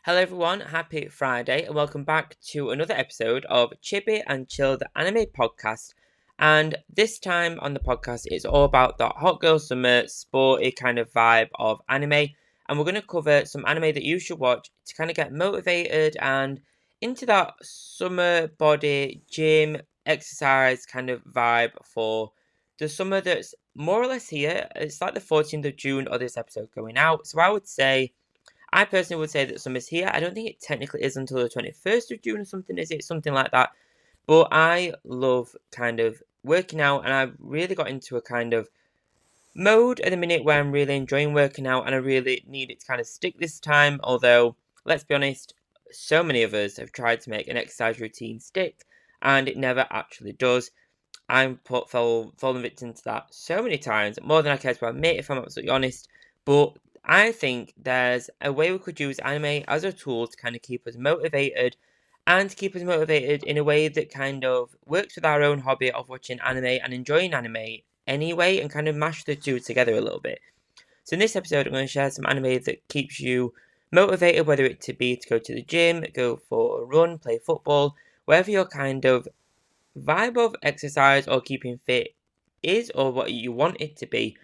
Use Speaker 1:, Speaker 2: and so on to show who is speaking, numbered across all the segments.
Speaker 1: Hello everyone, happy Friday and welcome back to another episode of Chibi and Chill, the anime podcast. And this time on the podcast, it's all about the hot girl summer sporty kind of vibe of anime. And we're going to cover some anime that you should watch to kind of get motivated and into that summer body, gym, exercise kind of vibe for the summer that's more or less here. It's like the 14th of June or this episode going out. So I personally would say that summer's here. I don't think it technically is until the 21st of June or something, is it? Something like that. But I love kind of working out, and I've really got into a kind of mode at the minute where I'm really enjoying working out, and I really need it to kind of stick this time. Although, let's be honest, so many of us have tried to make an exercise routine stick, and it never actually does. I'm fallen victim to that so many times, more than I care to admit, if I'm absolutely honest. But I think there's a way we could use anime as a tool to kind of keep us motivated and to keep us motivated in a way that kind of works with our own hobby of watching anime and enjoying anime anyway and kind of mash the two together a little bit. So in this episode, I'm going to share some anime that keeps you motivated, whether it to be to go to the gym, go for a run, play football, wherever your kind of vibe of exercise or keeping fit is or what you want it to be,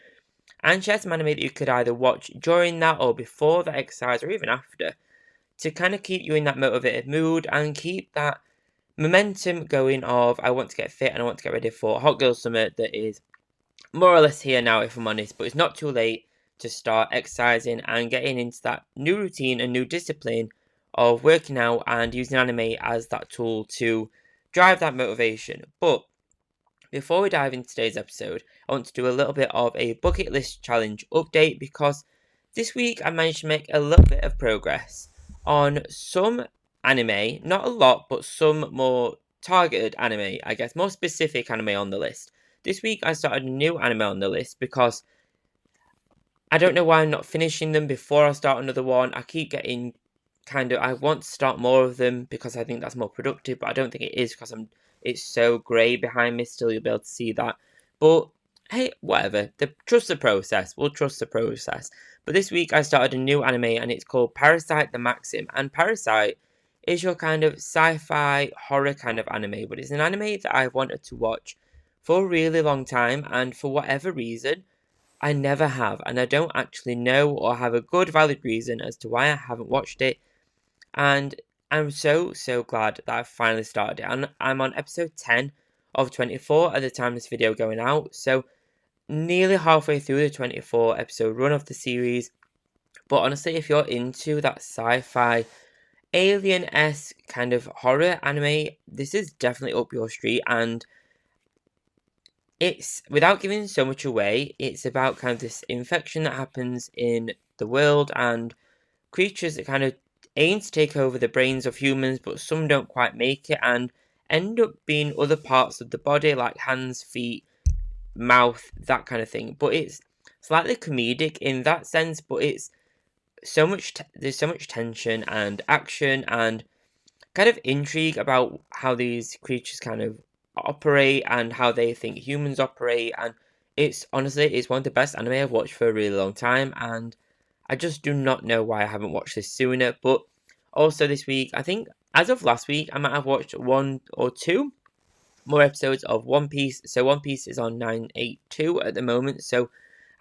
Speaker 1: and share some anime that you could either watch during that or before the exercise or even after to kind of keep you in that motivated mood and keep that momentum going of I want to get fit and I want to get ready for Hot Girl Summer that is more or less here now, if I'm honest, but it's not too late to start exercising and getting into that new routine and new discipline of working out and using anime as that tool to drive that motivation. But before we dive into today's episode, I want to do a little bit of a bucket list challenge update because this week I managed to make a little bit of progress on some anime, not a lot, but some more targeted anime, I guess, more specific anime on the list. This week I started a new anime on the list because I don't know why I'm not finishing them before I start another one. I keep getting I want to start more of them because I think that's more productive, but I don't think it is because it's so grey behind me still, you'll be able to see that. But hey, whatever. Trust the process. We'll trust the process. But this week I started a new anime and it's called Parasite the Maxim. And Parasite is your kind of sci-fi horror kind of anime, but it's an anime that I've wanted to watch for a really long time, and for whatever reason, I never have. And I don't actually know or have a good valid reason as to why I haven't watched it. And I'm so glad that I've finally started it. And I'm on episode 10 of 24 at the time of this video going out. So nearly halfway through the 24 episode run of the series. But honestly, if you're into that sci-fi, alien-esque kind of horror anime, this is definitely up your street. And it's, without giving so much away, it's about kind of this infection that happens in the world and creatures that kind of aim to take over the brains of humans, but some don't quite make it and end up being other parts of the body like hands, feet, mouth, that kind of thing. But it's slightly comedic in that sense, but it's there's so much tension and action and kind of intrigue about how these creatures kind of operate and how they think humans operate, and it's one of the best anime I've watched for a really long time, and I just do not know why I haven't watched this sooner. But also this week, I think as of last week, I might have watched one or two more episodes of One Piece. So One Piece is on 982 at the moment. So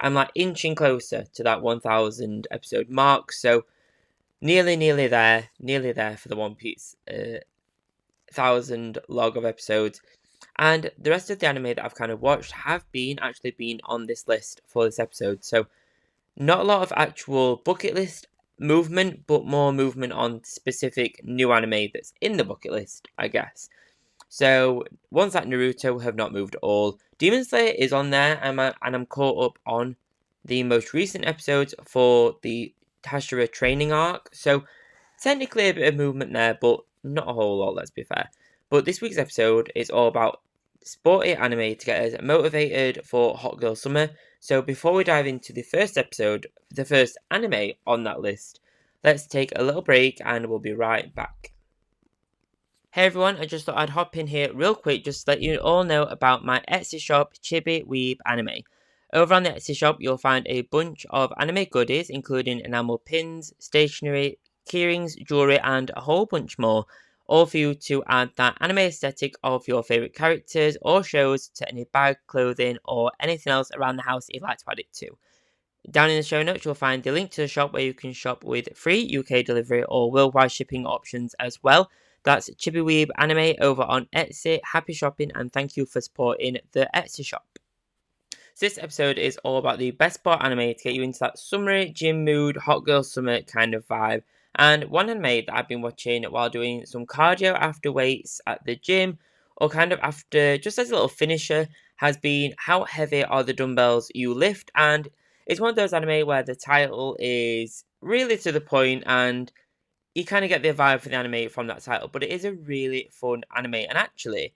Speaker 1: I'm like inching closer to that 1000 episode mark. So nearly there for the One Piece 1000 log of episodes. And the rest of the anime that I've kind of watched have actually been on this list for this episode. So not a lot of actual bucket list movement, but more movement on specific new anime that's in the bucket list, I guess. So ones like Naruto have not moved at all. Demon Slayer is on there, and I'm caught up on the most recent episodes for the Hashira training arc. So technically a bit of movement there, but not a whole lot, let's be fair. But this week's episode is all about sporty anime to get us motivated for Hot Girl Summer. So before we dive into the first episode, the first anime on that list, let's take a little break and we'll be right back. Hey everyone, I just thought I'd hop in here real quick just to let you all know about my Etsy shop, Chibi Weeb Anime. Over on the Etsy shop, you'll find a bunch of anime goodies, including enamel pins, stationery, keyrings, jewelry, and a whole bunch more. All for you to add that anime aesthetic of your favourite characters or shows to any bag, clothing, or anything else around the house you'd like to add it to. Down in the show notes, you'll find the link to the shop where you can shop with free UK delivery or worldwide shipping options as well. That's Chibi Weeb Anime over on Etsy. Happy shopping and thank you for supporting the Etsy shop. So this episode is all about the best sport anime to get you into that summery gym mood, hot girl summer kind of vibe. And one anime that I've been watching while doing some cardio after weights at the gym, or kind of after, just as a little finisher, has been How Heavy Are the Dumbbells You Lift? And it's one of those anime where the title is really to the point and you kind of get the vibe for the anime from that title, but it is a really fun anime. And actually,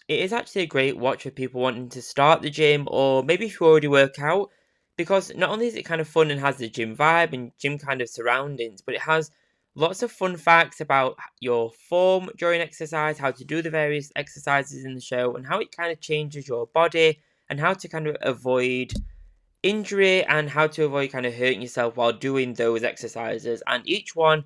Speaker 1: it is actually a great watch for people wanting to start the gym or maybe if you already work out, because not only is it kind of fun and has the gym vibe and gym kind of surroundings, but it has lots of fun facts about your form during exercise, how to do the various exercises in the show, and how it kind of changes your body and how to kind of avoid injury and how to avoid kind of hurting yourself while doing those exercises. And each one,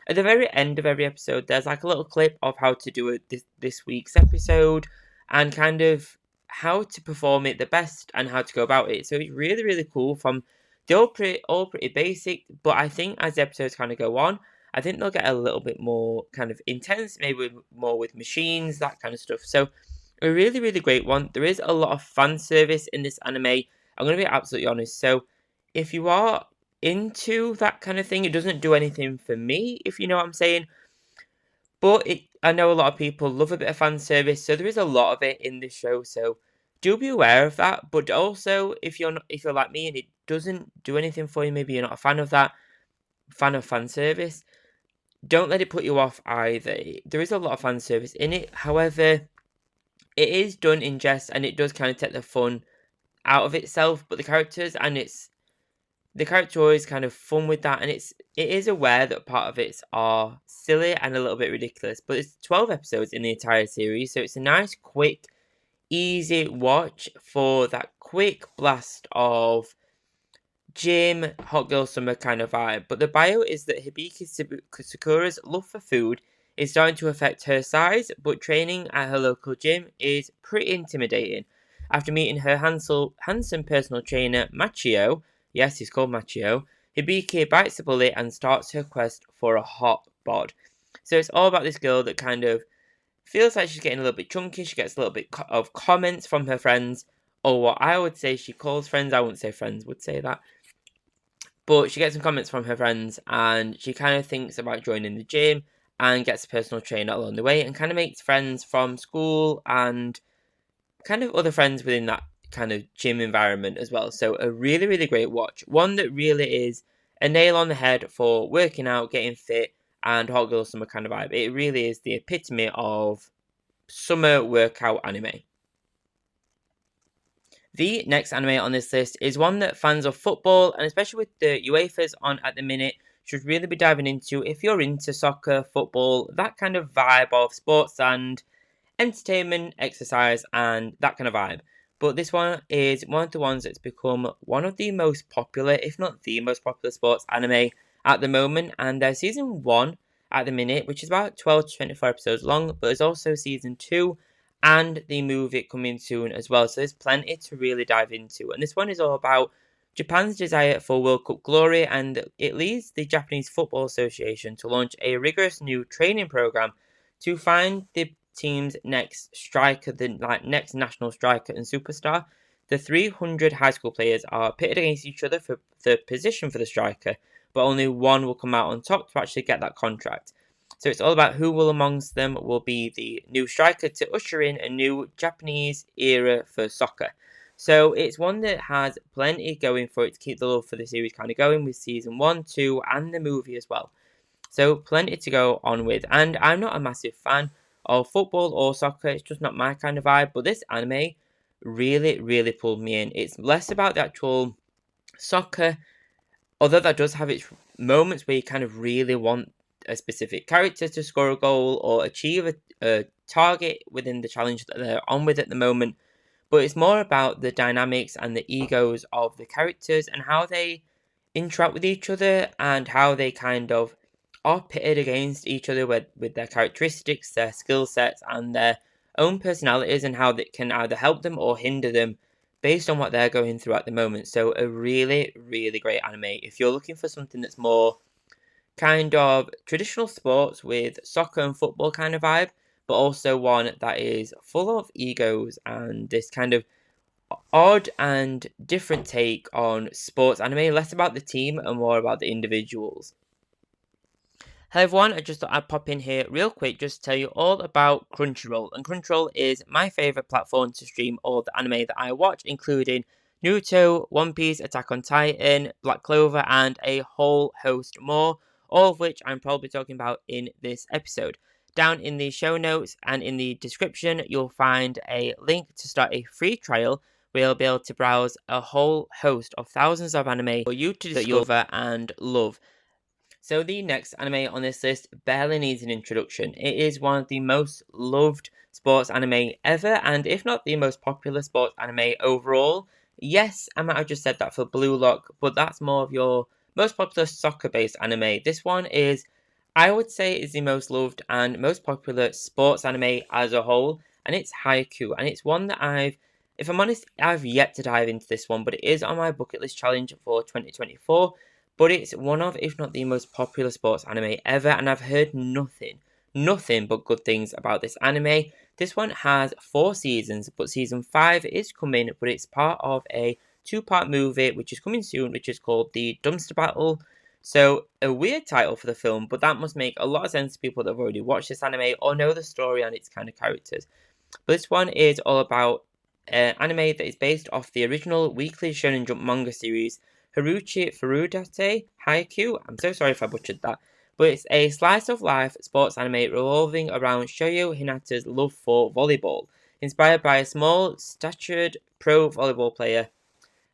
Speaker 1: at the very end of every episode, there's like a little clip of how to do it this week's episode and kind of how to perform it the best and how to go about it. So it's really, really cool. From they're all pretty basic, but I think as the episodes kind of go on, I think they'll get a little bit more kind of intense, maybe more with machines, that kind of stuff. So a really, really great one. There is a lot of fan service in this anime. I'm going to be absolutely honest. So if you are into that kind of thing, it doesn't do anything for me, if you know what I'm saying. But I know a lot of people love a bit of fan service, so there is a lot of it in this show. So do be aware of that. But also, if you're like me and it doesn't do anything for you, maybe you're not a fan of that, fan of fan service, don't let it put you off either. There is a lot of fan service in it. However, it is done in jest and it does kind of take the fun out of itself. But the characters and the character is kind of fun with that, and it is aware that part of it are silly and a little bit ridiculous. But it's 12 episodes in the entire series, so it's a nice, quick, easy watch for that quick blast of gym, hot girl summer kind of vibe. But the bio is that Hibiki Sakura's love for food is starting to affect her size, but training at her local gym is pretty intimidating. After meeting her handsome personal trainer, Machio, yes, he's called Machio, Hibiki bites the bullet and starts her quest for a hot bod. So it's all about this girl that kind of feels like she's getting a little bit chunky. She gets a little bit of comments from her friends, or what I would say she calls friends. I wouldn't say friends would say that. But she gets some comments from her friends and she kind of thinks about joining the gym and gets a personal trainer along the way and kind of makes friends from school and kind of other friends within that kind of gym environment as well. So a really, really great watch. One that really is a nail on the head for working out, getting fit, and hot girl summer kind of vibe. It really is the epitome of summer workout anime. The next anime on this list is one that fans of football, and especially with the UEFA's on at the minute, should really be diving into if you're into soccer, football, that kind of vibe of sports and entertainment, exercise, and that kind of vibe. But this one is one of the ones that's become one of the most popular, if not the most popular sports anime at the moment. And there's season 1 at the minute, which is about 12 to 24 episodes long, but there's also season 2 and the movie coming soon as well. So there's plenty to really dive into. And this one is all about Japan's desire for World Cup glory, and it leads the Japanese Football Association to launch a rigorous new training program to find the team's next striker, the next national striker and superstar. The 300 high school players are pitted against each other for the position for the striker, but only one will come out on top to actually get that contract. So it's all about who will amongst them will be the new striker to usher in a new Japanese era for soccer. So it's one that has plenty going for it to keep the love for the series kind of going with season 1, 2 and the movie as well. So plenty to go on with. And I'm not a massive fan of football or soccer. It's just not my kind of vibe. But this anime really, really pulled me in. It's less about the actual soccer, although that does have its moments where you kind of really want a specific character to score a goal or achieve a target within the challenge that they're on with at the moment. But it's more about the dynamics and the egos of the characters and how they interact with each other and how they kind of are pitted against each other with their characteristics, their skill sets, and their own personalities, and how that can either help them or hinder them based on what they're going through at the moment. So a really, really great anime. If you're looking for something that's more kind of traditional sports with soccer and football kind of vibe, but also one that is full of egos and this kind of odd and different take on sports anime, less about the team and more about the individuals. Hello everyone, I just thought I'd pop in here real quick just to tell you all about Crunchyroll. And Crunchyroll is my favourite platform to stream all the anime that I watch, including Naruto, One Piece, Attack on Titan, Black Clover, and a whole host more, all of which I'm probably talking about in this episode. Down in the show notes and in the description, you'll find a link to start a free trial where you'll be able to browse a whole host of thousands of anime for you to discover and love. So the next anime on this list barely needs an introduction. It is one of the most loved sports anime ever, and if not the most popular sports anime overall. Yes, I might have just said that for Blue Lock, but that's more of your most popular soccer-based anime. This one is, I would say, is the most loved and most popular sports anime as a whole, and it's Haikyuu, and it's one that if I'm honest, I've yet to dive into this one, but it is on my bucket list challenge for 2024. But it's one of, if not the most popular sports anime ever, and I've heard nothing but good things about this anime. This one has 4 seasons, but season 5 is coming, but it's part of a 2-part movie, which is coming soon, which is called The Dumpster Battle. So, a weird title for the film, but that must make a lot of sense to people that have already watched this anime or know the story and its kind of characters. But this one is all about an anime that is based off the original weekly Shonen Jump manga series, Haruchi Furudate Haikyuu. I'm so sorry if I butchered that. But it's a slice-of-life sports anime revolving around Shoyo Hinata's love for volleyball. Inspired by a small-statured pro volleyball player,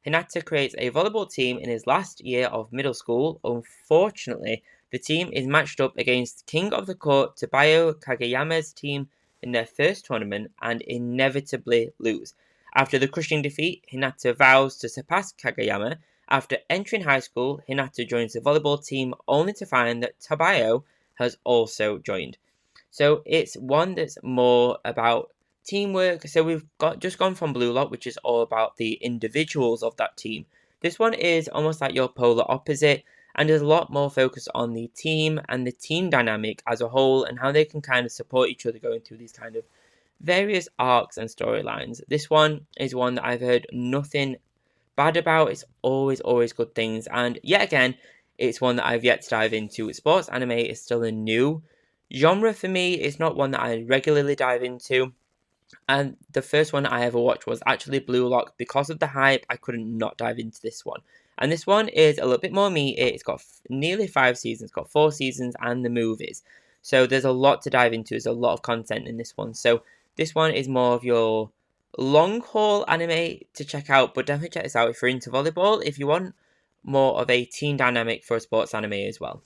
Speaker 1: Hinata creates a volleyball team in his last year of middle school. Unfortunately, the team is matched up against King of the Court Tabayo Kageyama's team in their first tournament and inevitably lose. After the crushing defeat, Hinata vows to surpass Kageyama. After entering high school, Hinata joins the volleyball team only to find that Tabayo has also joined. So it's one that's more about teamwork. So we've just gone from Blue Lock, which is all about the individuals of that team. This one is almost like your polar opposite, and there's a lot more focus on the team and the team dynamic as a whole and how they can kind of support each other going through these kind of various arcs and storylines. This one is one that I've heard nothing bad about. It's always good things, and yet again, it's one that I've yet to dive into. Sports anime is still a new genre for me. It's not one that I regularly dive into, and the first one I ever watched was actually Blue Lock. Because of the hype, I couldn't not dive into this one, and this one is a little bit more meaty. It's got nearly 5 seasons, it's got 4 seasons and the movies, so there's a lot to dive into. There's a lot of content in this one, so this one is more of your long haul anime to check out, but definitely check this out if you're into volleyball, if you want more of a team dynamic for a sports anime as well.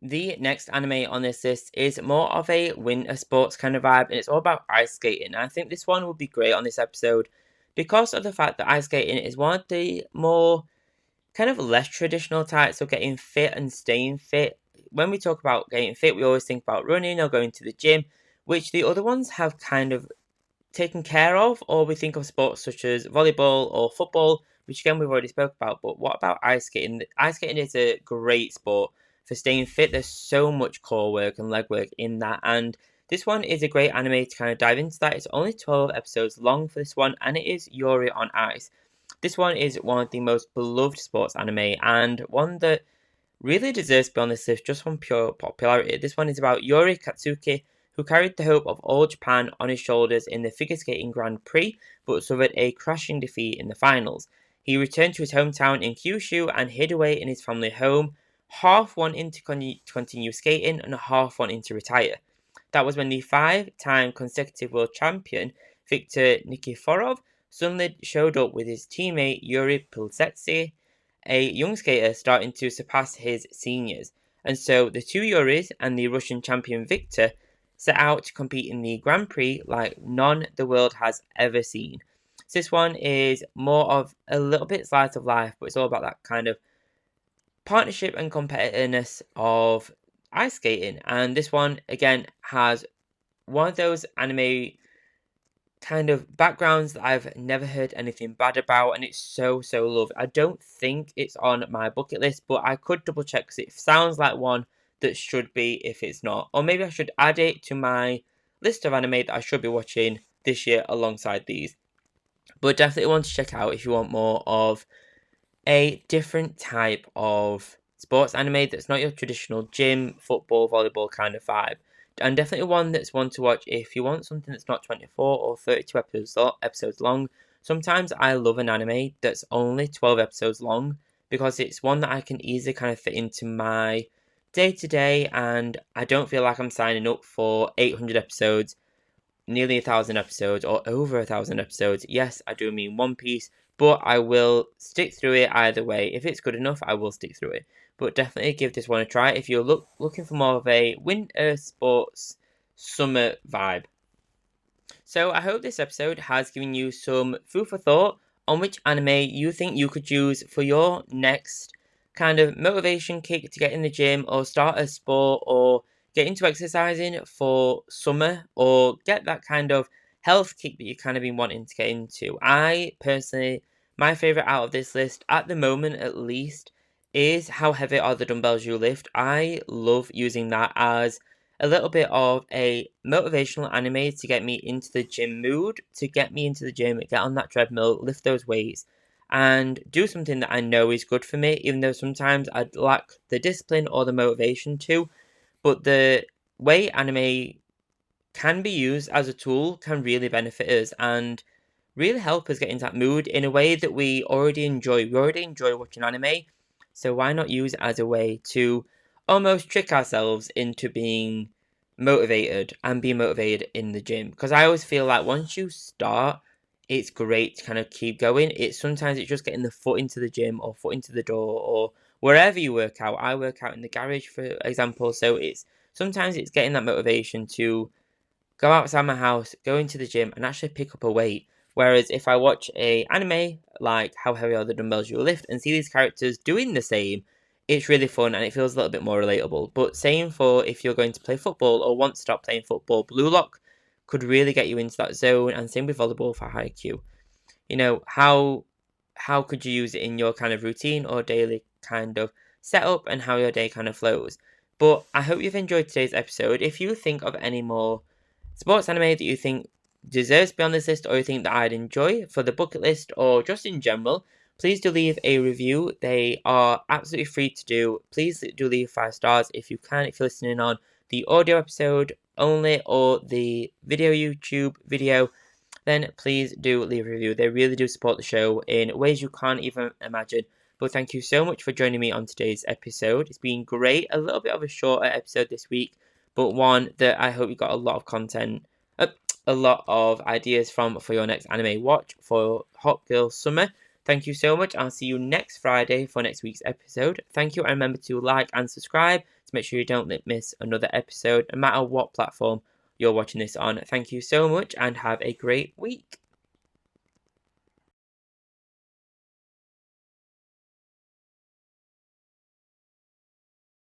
Speaker 1: The next anime on this list is more of a winter sports kind of vibe, and it's all about ice skating. And I think this one would be great on this episode because of the fact that ice skating is one of the more kind of less traditional types of getting fit and staying fit. When we talk about getting fit, we always think about running or going to the gym, which the other ones have kind of taken care of, or we think of sports such as volleyball or football, which again we've already spoke about. But what about ice skating? Ice skating is a great sport for staying fit. There's so much core work and leg work in that, and this one is a great anime to kind of dive into that. It's only 12 episodes long for this one, and it is Yuri on Ice. This one is one of the most beloved sports anime, and one that really deserves to be on this list just from pure popularity. This one is about Yuri Katsuki, who carried the hope of all Japan on his shoulders in the figure skating Grand Prix, but suffered a crushing defeat in the finals. He returned to his hometown in Kyushu and hid away in his family home, half wanting to continue skating and half wanting to retire. That was when the 5-time consecutive world champion, Viktor Nikiforov, suddenly showed up with his teammate Yuri Pilsetsky, a young skater starting to surpass his seniors. And so the two Yuris and the Russian champion Viktor set out to compete in the Grand Prix like none the world has ever seen. So this one is more of a little bit slice of life, but it's all about that kind of partnership and competitiveness of ice skating. And this one, again, has one of those anime kind of backgrounds that I've never heard anything bad about, and it's so lovely. I don't think it's on my bucket list, but I could double check because it sounds like one that should be if it's not. Or maybe I should add it to my list of anime that I should be watching this year alongside these. But definitely want to check out if you want more of a different type of sports anime that's not your traditional gym, football, volleyball kind of vibe. And definitely one that's one to watch if you want something that's not 24 or 32 episodes long. Sometimes I love an anime that's only 12 episodes long because it's one that I can easily kind of fit into my day to day, and I don't feel like I'm signing up for 800 episodes, nearly 1,000 episodes, or over 1,000 episodes. Yes, I do mean One Piece, but I will stick through it either way. If it's good enough, I will stick through it. But definitely give this one a try if you're looking for more of a winter sports summer vibe. So I hope this episode has given you some food for thought on which anime you think you could use for your next kind of motivation kick to get in the gym or start a sport or get into exercising for summer or get that kind of health kick that you've kind of been wanting to get into. I personally, my favourite out of this list, at the moment at least, is How Heavy Are the Dumbbells You Lift. I love using that as a little bit of a motivational anime to get me into the gym mood, to get me into the gym, get on that treadmill, lift those weights, and do something that I know is good for me, even though sometimes I lack the discipline or the motivation to. But the way anime can be used as a tool can really benefit us and really help us get into that mood in a way that we already enjoy. We already enjoy watching anime, so why not use it as a way to almost trick ourselves into being motivated and be motivated in the gym? Because I always feel like once you start, it's great to kind of keep going. Sometimes it's just getting the foot into the gym or foot into the door or wherever you work out. I work out in the garage, for example, so sometimes it's getting that motivation to go outside my house, go into the gym, and actually pick up a weight. Whereas if I watch a anime like How Heavy Are the Dumbbells You Lift and see these characters doing the same, it's really fun and it feels a little bit more relatable. But same for if you're going to play football or want to start playing football, Blue Lock could really get you into that zone, and same with volleyball for Haikyuu. You know, how could you use it in your kind of routine or daily kind of setup and how your day kind of flows? But I hope you've enjoyed today's episode. If you think of any more sports anime that you think deserves to be on this list or you think that I'd enjoy for the bucket list or just in general, please do leave a review. They are absolutely free to do. Please do leave 5 stars if you can, if you're listening on the audio episode only or the video YouTube video, then please do leave a review. They really do support the show in ways you can't even imagine. But thank you so much for joining me on today's episode. It's been great. A little bit of a shorter episode this week, but one that I hope you got a lot of content, a lot of ideas from for your next anime watch for Hot Girl Summer. Thank you so much. I'll see you next Friday for next week's episode. Thank you, and remember to like and subscribe to make sure you don't miss another episode, no matter what platform you're watching this on. Thank you so much, and have a great week.